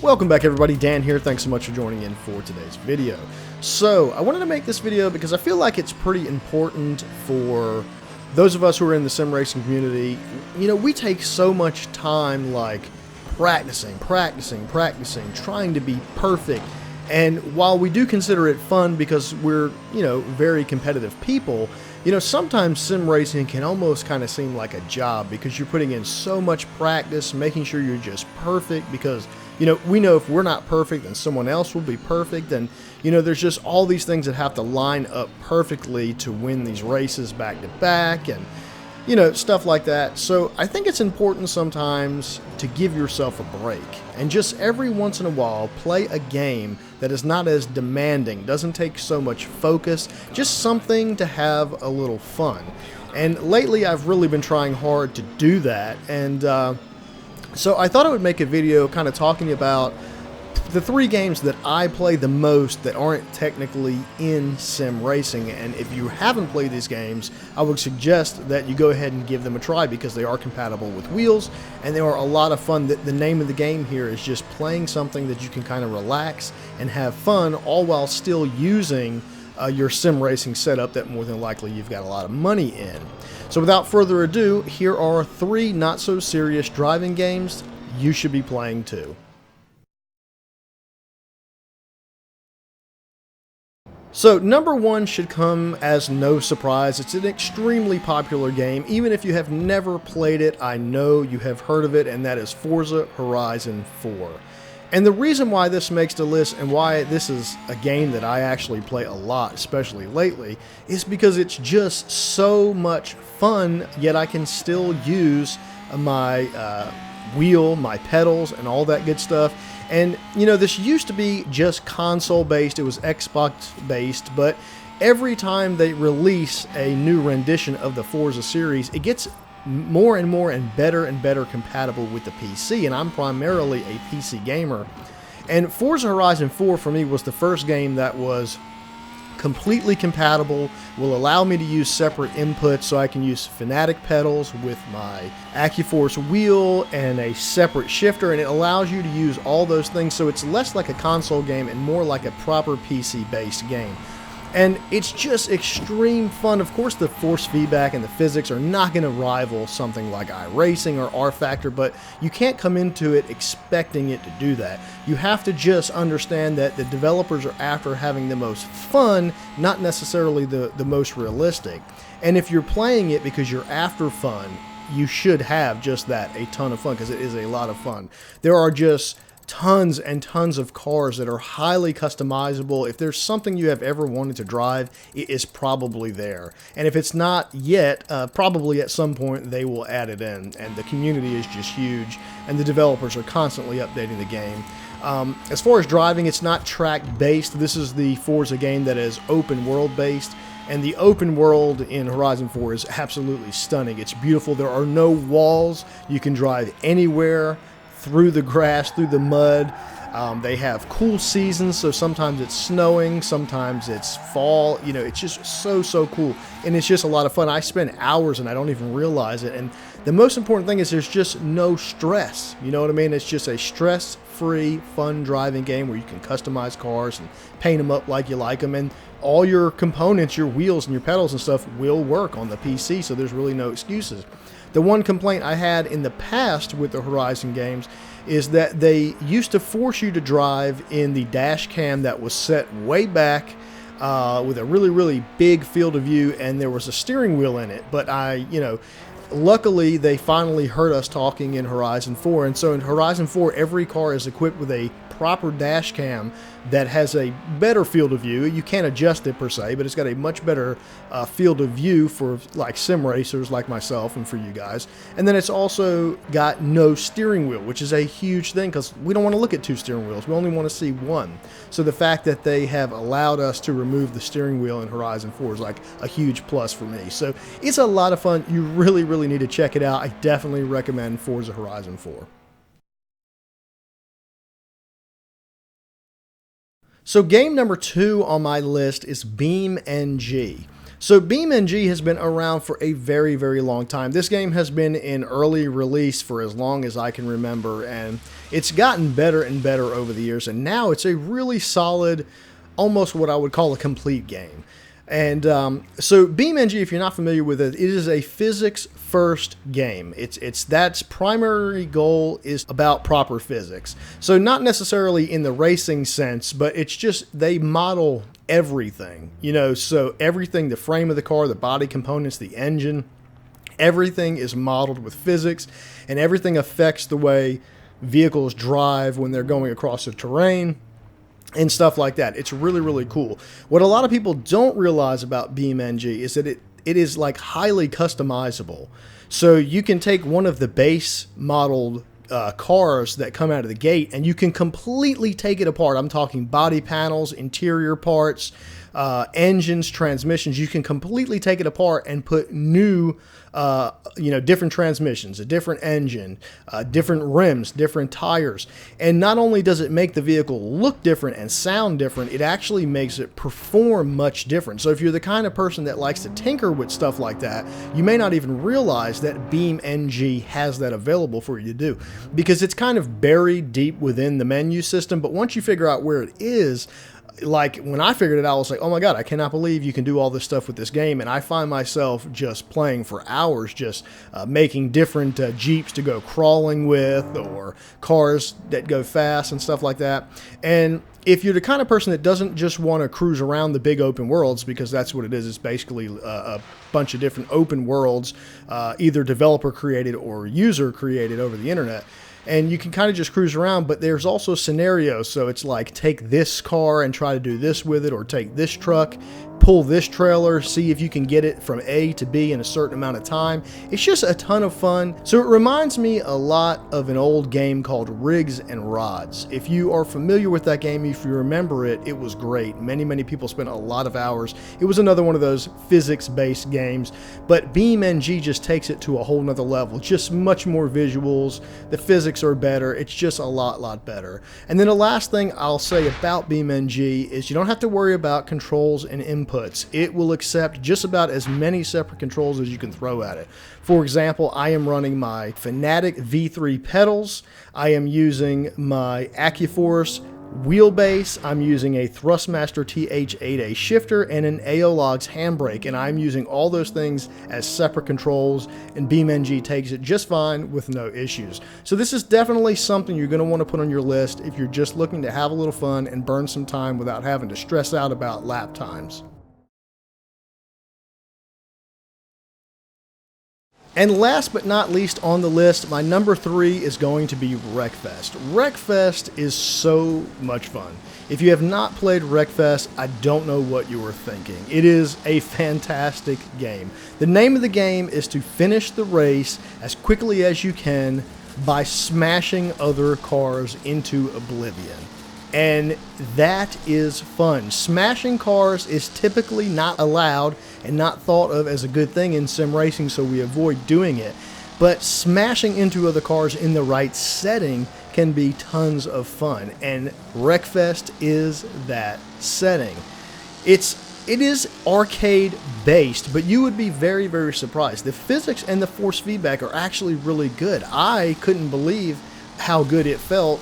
Welcome back everybody, Dan here. Thanks so much for joining in for today's video. So, I wanted to make this video because I feel like it's pretty important for those of us who are in the sim racing community. You know, we take so much time like practicing, trying to be perfect. And while we do consider it fun because we're, very competitive people, sometimes sim racing can almost kind of seem like a job because you're putting in so much practice, making sure you're just perfect because, we know if we're not perfect, then someone else will be perfect. And, there's just all these things that have to line up perfectly to win these races back to back and, stuff like that. So I think it's important sometimes to give yourself a break and just every once in a while play a game that is not as demanding, doesn't take so much focus, just something to have a little fun. And lately I've really been trying hard to do that, and so I thought I would make a video kind of talking about the three games that I play the most that aren't technically in sim racing. And if you haven't played these games, I would suggest that you go ahead and give them a try because they are compatible with wheels and they are a lot of fun. The name of the game here is just playing something that you can kind of relax and have fun, all while still using your sim racing setup that more than likely you've got a lot of money in. So without further ado, here are three not so serious driving games you should be playing too. So number one should come as no surprise. It's an extremely popular game. Even if you have never played it, I know you have heard of it, and that is Forza Horizon 4. And the reason why this makes the list and why this is a game that I actually play a lot, especially lately, is because it's just so much fun, yet I can still use my wheel, my pedals, and all that good stuff. And, this used to be just console-based, it was Xbox-based, but every time they release a new rendition of the Forza series, it gets more and more and better compatible with the PC, and I'm primarily a PC gamer. And Forza Horizon 4 for me was the first game that was completely compatible, will allow me to use separate inputs so I can use Fanatic pedals with my AccuForce wheel and a separate shifter, and it allows you to use all those things, so it's less like a console game and more like a proper PC-based game. And it's just extreme fun. Of course, the force feedback and the physics are not going to rival something like iRacing or R-Factor, but you can't come into it expecting it to do that. You have to just understand that the developers are after having the most fun, not necessarily the most realistic. And if you're playing it because you're after fun, you should have just that, a ton of fun, because it is a lot of fun. There are just tons and tons of cars that are highly customizable. If there's something you have ever wanted to drive, it is probably there. And if it's not yet, probably at some point they will add it in. And the community is just huge, and the developers are constantly updating the game. As far as driving, it's not track-based. This is the Forza game that is open world-based. And the open world in Horizon 4 is absolutely stunning. It's beautiful. There are no walls. You can drive anywhere, through the grass, through the mud. They have cool seasons, so sometimes it's snowing, sometimes it's fall. It's just so cool, and it's just a lot of fun. I spend hours and I don't even realize it. And the most important thing is there's just no stress. You know what I mean? It's just a stress-free, fun driving game where you can customize cars and paint them up like you like them, and all your components, your wheels and your pedals and stuff will work on the PC, so there's really no excuses. The one complaint I had in the past with the Horizon games is that they used to force you to drive in the dash cam that was set way back with a really big field of view, and there was a steering wheel in it. But luckily they finally heard us talking in Horizon 4, and so in Horizon 4 every car is equipped with a proper dash cam that has a better field of view. You can't adjust it per se, but it's got a much better field of view for like sim racers like myself and for you guys. And then it's also got no steering wheel, which is a huge thing because we don't want to look at two steering wheels. We only want to see one. So the fact that they have allowed us to remove the steering wheel in Horizon 4 is like a huge plus for me. So it's a lot of fun. You really need to check it out. I definitely recommend Forza Horizon 4. So game number two on my list is BeamNG. So BeamNG has been around for a very, very long time. This game has been in early release for as long as I can remember, and it's gotten better and better over the years, and now it's a really solid, almost what I would call a complete game. And so BeamNG, if you're not familiar with it, it is a physics-first game. It's that's primary goal is about proper physics. So not necessarily in the racing sense, but it's just they model everything. You know, so everything, the frame of the car, the body components, the engine, everything is modeled with physics, and everything affects the way vehicles drive when they're going across the terrain and stuff like that. It's really, really cool. What a lot of people don't realize about BeamNG is that it is like highly customizable. So you can take one of the base modeled cars that come out of the gate and you can completely take it apart. I'm talking body panels, interior parts, engines, transmissions. You can completely take it apart and put new different transmissions, a different engine, different rims, different tires. And not only does it make the vehicle look different and sound different, it actually makes it perform much different. So if you're the kind of person that likes to tinker with stuff like that, you may not even realize that BeamNG has that available for you to do, because it's kind of buried deep within the menu system. But once you figure out where it is, like when I figured it out, I was like, oh my God, I cannot believe you can do all this stuff with this game. And I find myself just playing for hours, just making different Jeeps to go crawling with, or cars that go fast and stuff like that. And if you're the kind of person that doesn't just want to cruise around the big open worlds, because that's what it is, it's basically a bunch of different open worlds, either developer created or user created over the internet. And you can kind of just cruise around, but there's also scenarios. So it's like, take this car and try to do this with it, or take this truck, pull this trailer, see if you can get it from A to B in a certain amount of time. It's just a ton of fun. So it reminds me a lot of an old game called Rigs and Rods. If you are familiar with that game, if you remember it, it was great. Many, many people spent a lot of hours. It was another one of those physics-based games, but BeamNG just takes it to a whole nother level. Just much more visuals. The physics are better. It's just a lot better. And then the last thing I'll say about BeamNG is you don't have to worry about controls and inputs. It will accept just about as many separate controls as you can throw at it. For example, I am running my Fanatic V3 pedals. I am using my AccuForce wheelbase. I'm using a Thrustmaster TH8A shifter and an Aeologs handbrake, and I'm using all those things as separate controls, and BeamNG takes it just fine with no issues. So this is definitely something you're going to want to put on your list if you're just looking to have a little fun and burn some time without having to stress out about lap times. And last but not least on the list, my number 3 is going to be Wreckfest. Wreckfest is so much fun. If you have not played Wreckfest, I don't know what you were thinking. It is a fantastic game. The name of the game is to finish the race as quickly as you can by smashing other cars into oblivion. And that is fun. Smashing cars is typically not allowed and not thought of as a good thing in sim racing, so we avoid doing it. But smashing into other cars in the right setting can be tons of fun, and Wreckfest is that setting. It is arcade based, but you would be very, very surprised. The physics and the force feedback are actually really good. I couldn't believe how good it felt,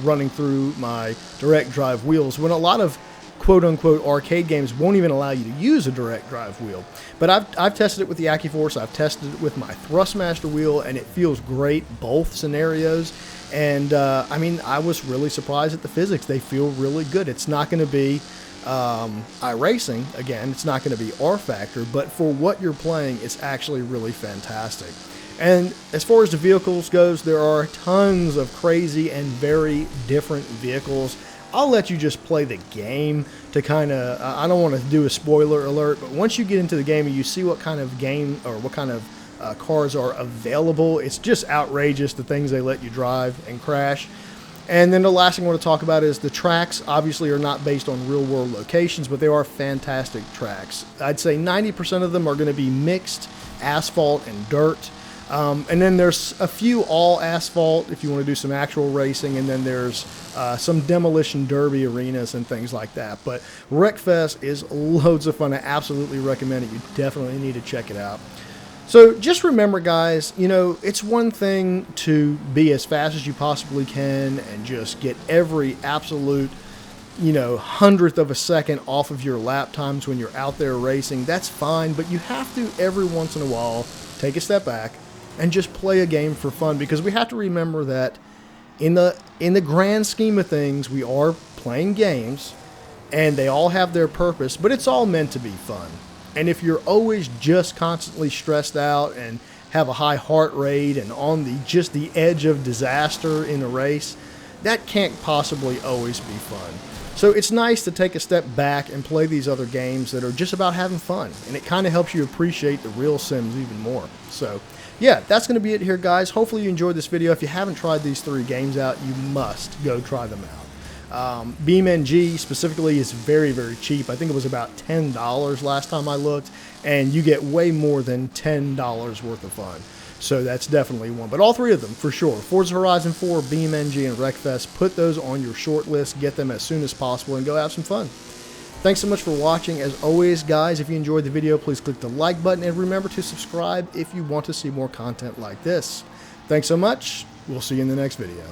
running through my direct drive wheels, when a lot of quote-unquote arcade games won't even allow you to use a direct drive wheel. But I've tested it with the AccuForce, I've tested it with my Thrustmaster wheel, and it feels great, both scenarios. And I was really surprised at the physics. They feel really good. It's not going to be iRacing, again, it's not going to be R-Factor, but for what you're playing, it's actually really fantastic. And as far as the vehicles goes, there are tons of crazy and very different vehicles. I'll let you just play the game to kind of, I don't want to do a spoiler alert, but once you get into the game and you see what kind of game or what kind of cars are available, it's just outrageous, the things they let you drive and crash. And then the last thing I want to talk about is the tracks obviously are not based on real world locations, but they are fantastic tracks. I'd say 90% of them are going to be mixed asphalt and dirt. And then there's a few all asphalt if you want to do some actual racing, and then there's some demolition derby arenas and things like that. But Wreckfest is loads of fun. I absolutely recommend it. You definitely need to check it out. So just remember, guys, you know, it's one thing to be as fast as you possibly can and just get every absolute, you know, hundredth of a second off of your lap times when you're out there racing. That's fine, but you have to every once in a while take a step back and just play a game for fun, because we have to remember that in the grand scheme of things, we are playing games and they all have their purpose, but it's all meant to be fun. And if you're always just constantly stressed out and have a high heart rate and on just the edge of disaster in a race, that can't possibly always be fun. So it's nice to take a step back and play these other games that are just about having fun, and it kind of helps you appreciate the real sims even more. So yeah, that's going to be it here, guys. Hopefully you enjoyed this video. If you haven't tried these 3 games out, you must go try them out. BeamNG specifically is very, very cheap. I think it was about $10 last time I looked, and you get way more than $10 worth of fun. So that's definitely one. But all 3 of them, for sure. Forza Horizon 4, BeamNG, and Wreckfest. Put those on your short list. Get them as soon as possible and go have some fun. Thanks so much for watching. As always, guys, if you enjoyed the video, please click the like button and remember to subscribe if you want to see more content like this. Thanks so much. We'll see you in the next video.